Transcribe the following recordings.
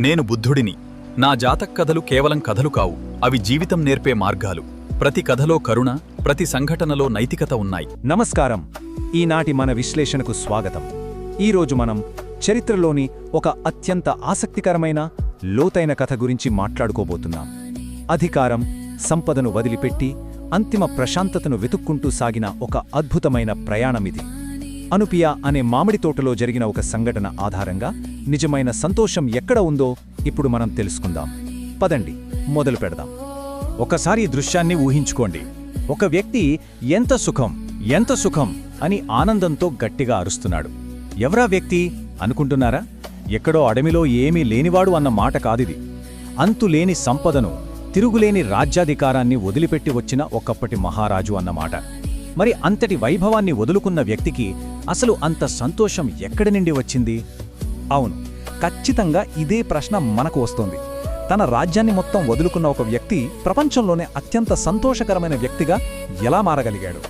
నేను బుద్ధుడిని. నా జాతక్కథలు కేవలం కథలు కావు, అవి జీవితం నేర్పే మార్గాలు. ప్రతి కథలో కరుణ, ప్రతి సంఘటనలో నైతికత ఉన్నాయి. నమస్కారం. ఈనాటి మన విశ్లేషణకు స్వాగతం. ఈరోజు మనం చరిత్రలోని ఒక అత్యంత ఆసక్తికరమైన, లోతైన కథ గురించి మాట్లాడుకోబోతున్నాం. అధికారం, సంపదను వదిలిపెట్టి అంతిమ ప్రశాంతతను వెతుక్కుంటూ సాగిన ఒక అద్భుతమైన ప్రయాణమిది. అనుపియా అనే మామిడి తోటలో జరిగిన ఒక సంఘటన ఆధారంగా నిజమైన సంతోషం ఎక్కడ ఉందో ఇప్పుడు మనం తెలుసుకుందాం. పదండి, మొదలు పెడదాం. ఒకసారి ఈ దృశ్యాన్ని ఊహించుకోండి. ఒక వ్యక్తి ఎంత సుఖం అని ఆనందంతో గట్టిగా అరుస్తున్నాడు. ఎవరా వ్యక్తి అనుకుంటున్నారా? ఎక్కడో అడవిలో ఏమీ లేనివాడు అన్న మాట కాదిది. అంతులేని సంపదను, తిరుగులేని రాజ్యాధికారాన్ని వదిలిపెట్టి వచ్చిన ఒకప్పటి మహారాజు అన్నమాట. మరి అంతటి వైభవాన్ని వదులుకున్న వ్యక్తికి అసలు అంత సంతోషం ఎక్కడి నుండి వచ్చింది? అవును, ఖచ్చితంగా ఇదే ప్రశ్న మనకు వస్తోంది. తన రాజ్యాన్ని మొత్తం వదులుకున్న ఒక వ్యక్తి ప్రపంచంలోనే అత్యంత సంతోషకరమైన వ్యక్తిగా ఎలా మారగలిగాడు?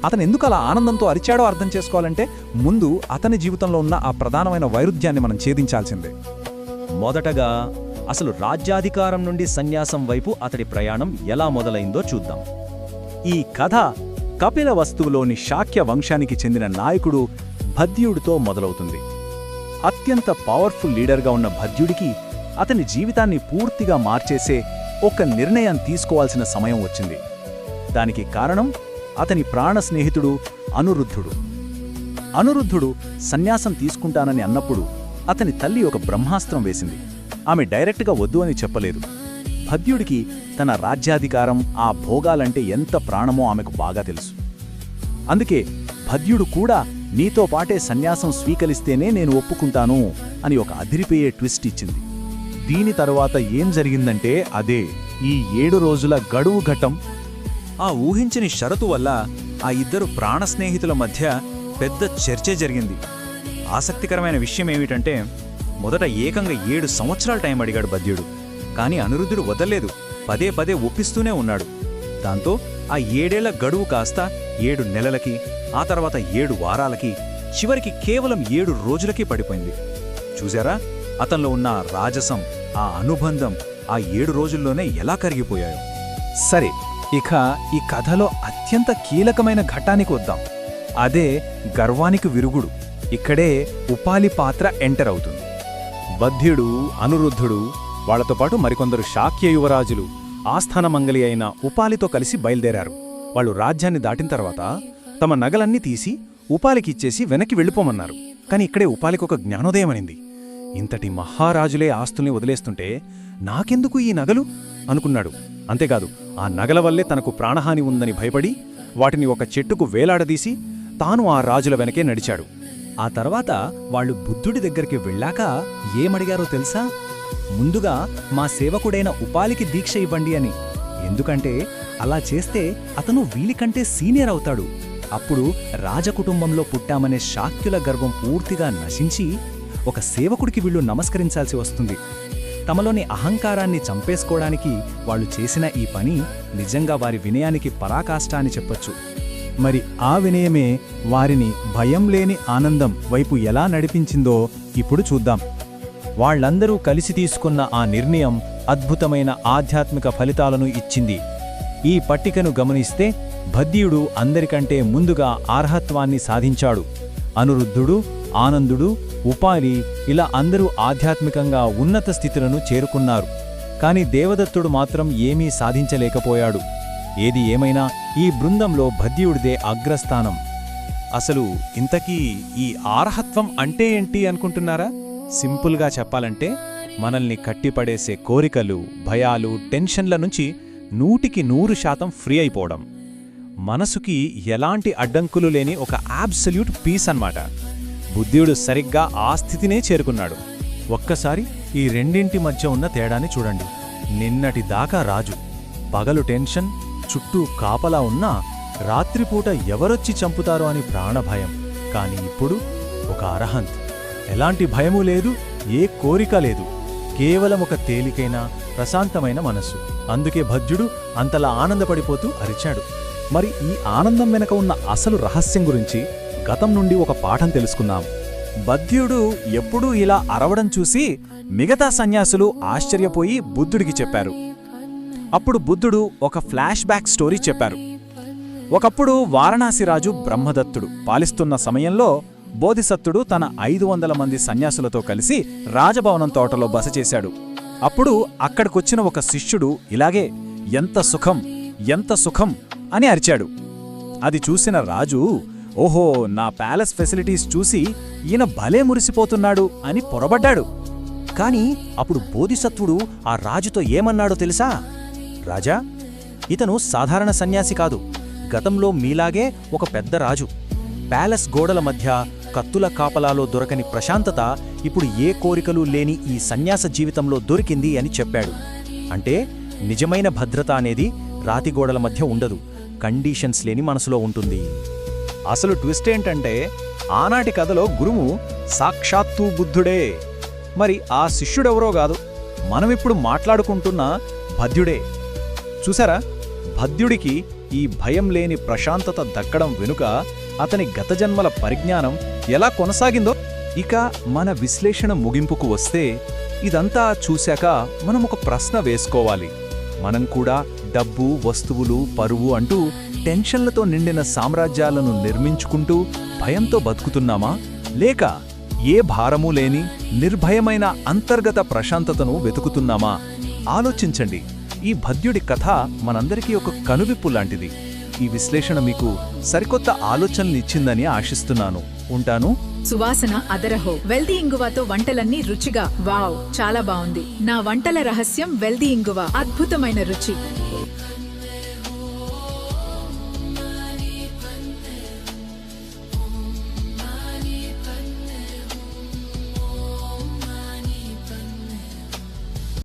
అతను ఎందుకు అలా ఆనందంతో అరిచాడో అర్థం చేసుకోవాలంటే ముందు అతని జీవితంలో ఉన్న ఆ ప్రధానమైన వైరుధ్యాన్ని మనం ఛేదించాల్సిందే. మొదటగా అసలు రాజ్యాధికారం నుండి సన్యాసం వైపు అతడి ప్రయాణం ఎలా మొదలైందో చూద్దాం. ఈ కథ కపిలవస్తువులోని శాక్య వంశానికి చెందిన నాయకుడు భద్యుడితో మొదలవుతుంది. అత్యంత పవర్ఫుల్ లీడర్గా ఉన్న భద్యుడికి అతని జీవితాన్ని పూర్తిగా మార్చేసే ఒక నిర్ణయం తీసుకోవాల్సిన సమయం వచ్చింది. దానికి కారణం అతని ప్రాణ స్నేహితుడు అనిరుద్ధుడు. అనిరుద్ధుడు సన్యాసం తీసుకుంటానని అన్నప్పుడు అతని తల్లి ఒక బ్రహ్మాస్త్రం వేసింది. ఆమె డైరెక్ట్గా వద్దు అని చెప్పలేదు. భద్యుడికి తన రాజ్యాధికారం, ఆ భోగాలంటే ఎంత ప్రాణమో ఆమెకు బాగా తెలుసు. అందుకే భద్యుడు కూడా నీతో పాటే సన్యాసం స్వీకరిస్తేనే నేను ఒప్పుకుంటాను అని ఒక అదిరిపోయే ట్విస్ట్ ఇచ్చింది. దీని తరువాత ఏం జరిగిందంటే అదే ఈ 7 రోజుల గడువు ఘట్టం. ఆ ఊహించని షరతు వల్ల ఆ ఇద్దరు ప్రాణ స్నేహితుల మధ్య పెద్ద చర్చే జరిగింది. ఆసక్తికరమైన విషయం ఏమిటంటే మొదట ఏకంగా 7 సంవత్సరాల టైం అడిగాడు భద్యుడు. కాని అనిరుద్ధుడు వదల్లేదు. పదే పదే ఒప్పిస్తూనే ఉన్నాడు. దాంతో ఆ 7 ఏళ్ల గడువు కాస్త 7 నెలలకి, ఆ తర్వాత 7 వారాలకి, చివరికి కేవలం 7 రోజులకి పడిపోయింది. చూశారా, అతనిలో ఉన్న రాజసం, ఆ అనుబంధం ఆ 7 రోజుల్లోనే ఎలా కరిగిపోయాయో. సరే, ఇక ఈ కథలో అత్యంత కీలకమైన ఘట్టానికి వద్దాం. అదే గర్వానికి విరుగుడు. ఇక్కడే ఉపాలి పాత్ర ఎంటర్ అవుతుంది. భద్యుడు, అనిరుద్ధుడు, వాళ్లతో పాటు మరికొందరు శాక్య యువరాజులు ఆస్థానమంగలి అయిన ఉపాలితో కలిసి బయలుదేరారు. వాళ్ళు రాజ్యాన్ని దాటిన తర్వాత తమ నగలన్నీ తీసి ఉపాలికిచ్చేసి వెనక్కి వెళ్ళిపోమన్నారు. కాని ఇక్కడే ఉపాలికి ఒక జ్ఞానోదయమనింది. ఇంతటి మహారాజులే ఆస్తుల్ని వదిలేస్తుంటే నాకెందుకు ఈ నగలు అనుకున్నాడు. అంతేకాదు, ఆ నగల వల్లే తనకు ప్రాణహాని ఉందని భయపడి వాటిని ఒక చెట్టుకు వేలాడదీసి తాను ఆ రాజుల వెనకే నడిచాడు. ఆ తర్వాత వాళ్ళు బుద్ధుడి దగ్గరికి వెళ్ళాక ఏమడిగారో తెలుసా? ముందుగా మా సేవకుడైన ఉపాలికి దీక్ష ఇవ్వండి అని. ఎందుకంటే అలా చేస్తే అతను వీలికంటే సీనియర్ అవుతాడు. అప్పుడు రాజకుటుంబంలో పుట్టామనే శాక్యుల గర్వం పూర్తిగా నశించి ఒక సేవకుడికి వీళ్ళు నమస్కరించాల్సి వస్తుంది. తమలోని అహంకారాన్ని చంపేసుకోవడానికి వాళ్ళు చేసిన ఈ పని నిజంగా వారి వినయానికి పరాకాష్ట అని చెప్పొచ్చు. మరి ఆ వినయమే వారిని భయం లేని ఆనందం వైపు ఎలా నడిపించిందో ఇప్పుడు చూద్దాం. వాళ్లందరూ కలిసి తీసుకున్న ఆ నిర్ణయం అద్భుతమైన ఆధ్యాత్మిక ఫలితాలను ఇచ్చింది. ఈ పట్టికను గమనిస్తే భద్యుడు అందరికంటే ముందుగా అర్హత్వాన్ని సాధించాడు. అనిరుద్ధుడు, ఆనందుడు, ఉపాలి ఇలా అందరూ ఆధ్యాత్మికంగా ఉన్నత స్థితులను చేరుకున్నారు. కాని దేవదత్తుడు మాత్రం ఏమీ సాధించలేకపోయాడు. ఏది ఏమైనా ఈ బృందంలో భద్యుడిదే అగ్రస్థానం. అసలు ఇంతకీ ఈ అర్హత్వం అంటే ఏంటి అనుకుంటున్నారా? సింపుల్గా చెప్పాలంటే మనల్ని కట్టిపడేసే కోరికలు, భయాలు, టెన్షన్ల నుంచి 100% ఫ్రీ అయిపోవడం. మనసుకి ఎలాంటి అడ్డంకులు లేని ఒక అబ్సల్యూట్ పీస్ అన్నమాట. బుద్ధుడు సరిగ్గా ఆ స్థితినే చేరుకున్నాడు. ఒక్కసారి ఈ రెండింటి మధ్య ఉన్న తేడాని చూడండి. నిన్నటి దాకా రాజు, పగలు టెన్షన్, చుట్టూ కాపలా ఉన్నా రాత్రిపూట ఎవరొచ్చి చంపుతారో అని ప్రాణభయం. కాని ఇప్పుడు ఒక అర్హంత్. ఎలాంటి భయమూ లేదు, ఏ కోరిక లేదు, కేవలం ఒక తేలికైన ప్రశాంతమైన మనస్సు. అందుకే భద్యుడు అంతలా ఆనందపడిపోతూ అరిచాడు. మరి ఈ ఆనందం వెనక ఉన్న అసలు రహస్యం గురించి గతం నుండి ఒక పాఠం తెలుసుకున్నాం. భద్యుడు ఎప్పుడూ ఇలా అరవడం చూసి మిగతా సన్యాసులు ఆశ్చర్యపోయి బుద్ధుడికి చెప్పారు. అప్పుడు బుద్ధుడు ఒక ఫ్లాష్ బ్యాక్ స్టోరీ చెప్పారు. ఒకప్పుడు వారణాసి రాజు బ్రహ్మదత్తుడు పాలిస్తున్న సమయంలో బోధిసత్తుడు తన 500 మంది సన్యాసులతో కలిసి రాజభవనం తోటలో బస చేశాడు. అప్పుడు అక్కడికొచ్చిన ఒక శిష్యుడు ఇలాగే ఎంత సుఖం ఎంత సుఖం అని అరిచాడు. అది చూసిన రాజు, ఓహో, నా ప్యాలెస్ ఫెసిలిటీస్ చూసి ఈయన భలే మురిసిపోతున్నాడు అని పొరబడ్డాడు. కాని అప్పుడు బోధిసత్వుడు ఆ రాజుతో ఏమన్నాడో తెలుసా? రాజా, ఇతను సాధారణ సన్యాసి కాదు, గతంలో మీలాగే ఒక పెద్ద రాజు. ప్యాలెస్ గోడల మధ్య కత్తుల కాపలాలో దొరకని ప్రశాంతత ఇప్పుడు ఏ కోరికలు లేని ఈ సన్యాస జీవితంలో దొరికింది అని చెప్పాడు. అంటే నిజమైన భద్రత అనేది రాతిగోడల మధ్య ఉండదు, కండీషన్స్ లేని మనసులో ఉంటుంది. అసలు ట్విస్ట్ ఏంటంటే ఆనాటి కథలో గురువు సాక్షాత్తు బుద్ధుడే. మరి ఆ శిష్యుడెవరో కాదు, మనమిప్పుడు మాట్లాడుకుంటున్న భద్యుడే. చూసారా, భద్యుడికి ఈ భయం లేని ప్రశాంతత దక్కడం వెనుక అతని గత జన్మల పరిజ్ఞానం ఎలా కొనసాగిందో. ఇక మన విశ్లేషణ ముగింపుకు వస్తే, ఇదంతా చూశాక మనం ఒక ప్రశ్న వేసుకోవాలి. మనం కూడా డబ్బు, వస్తువులు, పరువు అంటూ టెన్షన్లతో నిండిన సామ్రాజ్యాలను నిర్మించుకుంటూ భయంతో బతుకుతున్నామా, లేక ఏ భారమూ లేని నిర్భయమైన అంతర్గత ప్రశాంతతను వెతుకుతున్నామా? ఆలోచించండి. ఈ భద్యుడి కథ మనందరికీ ఒక కనువిప్పు లాంటిది. ఈ విశ్లేషణ మీకు సరికొత్త ఆలోచనలిచ్చిందని ఆశిస్తున్నాను. ఉంటాను. సువాసన అదరహో. వెల్దీ ఇంగువతో వంటలన్నీ రుచిగా. వావ్, చాలా బావుంది. నా వంటల రహస్యం వెల్దీ ఇంగువ. అద్భుతమైన రుచి.